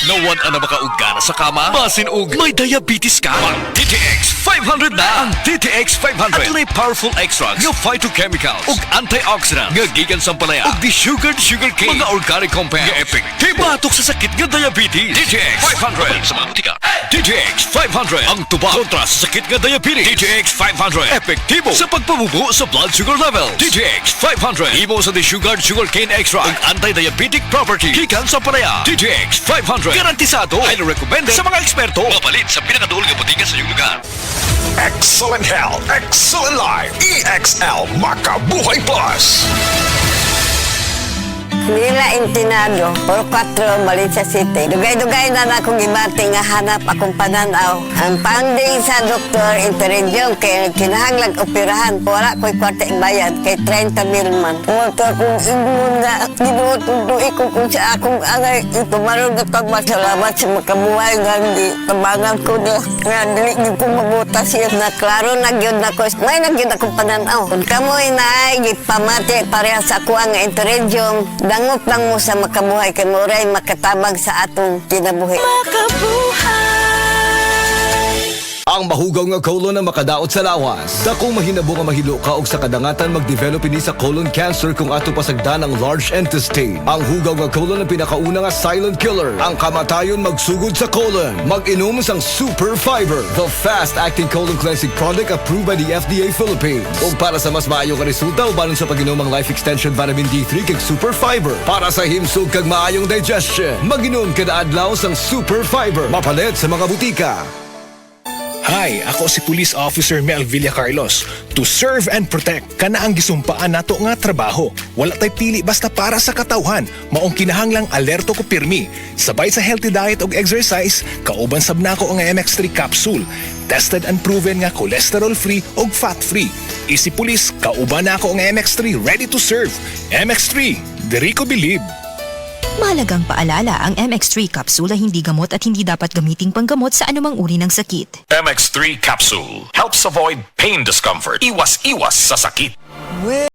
Nawan ang makaugana sa kama? Basin og may diabetes ka? Ang DTX 500 na! Ang DTX 500 at may powerful extracts nga phytochemicals ug antioxidants nga gikan sa palaya ug desugared sugarcane mga organic compounds nga epektibo batok sa sakit nga diabetes. DTX 500 sa mga butika. DTX 500 ang tubag kontra sa sakit nga diabetes. DTX 500 epektibo sa pagpabubo sa blood sugar level. DTX 500 imo sa desugared sugarcane extract ug anti-diabetic property gikan sa palaya. DTX 500 garantisado, highly recommended sa mga eksperto. Mapalit sa pinakaduol nga butika sa iyong lugar. Excellent health, excellent life. EXL Makabuhay Plus. Nila Intinado, Puro 4, Valencia City. Dugay-dugay na akong ibati nga hanap akong pananaw. Ang finding sa doktor, interensyong kay kinahanglang operahan. Wala ko'y kwarte bayad kay 30 mil man. Pumunta akong ingon nga, ginututuin ko kung sa akong angay. Ito marunong na pagmasalamat sa makabuhay nga hindi. Kabangan ko na nga dili ko mabuta siya na klaro nagyod na ko. May nagyod akong pananaw. Kung kamoy na ay gipamati pareha sa ako ang interensyong dangot lang mo sa makabuhay kay Muray makatabang sa atong kinabuhi. Ang mahugaw nga colon na makadaot sa lawas. Dakong mahinabo nga mahilo ka og sa kadangatan mag-develop ini sa colon cancer kung ato pasagdan ang large intestine. Ang hugaw nga colon ang pinakauna nga silent killer. Ang kamatayon magsugod sa colon. Mag-inom sang Super Fiber, the fast-acting colon cleansing product approved by the FDA Philippines. Ug para sa mas maayo nga resulta ubanon sa pag-inom ang Life Extension Vitamin D3 kag Super Fiber. Para sa himsog kag maayong digestion, mag-inom kada adlaw sang Super Fiber. Mapalit sa mga butika. Hi, ako si Police Officer Mel Villacarlos. To serve and protect, kana ang gisumpaan nato nga trabaho. Wala tay pili basta para sa katawhan. Maong kinahanglang alerto ko pirmi. Sabay sa healthy diet ug exercise, kauban sab nako ang MX3 capsule. Tested and proven nga cholesterol-free ug fat-free. Isi Police, kauban nako ang MX3 ready to serve. MX3, diri ko believe. Mahalagang paalala, ang MX3 capsule ay hindi gamot at hindi dapat gamiting panggamot sa anumang uri ng sakit. MX3 Capsule helps avoid pain discomfort. Iwas-iwas sa sakit.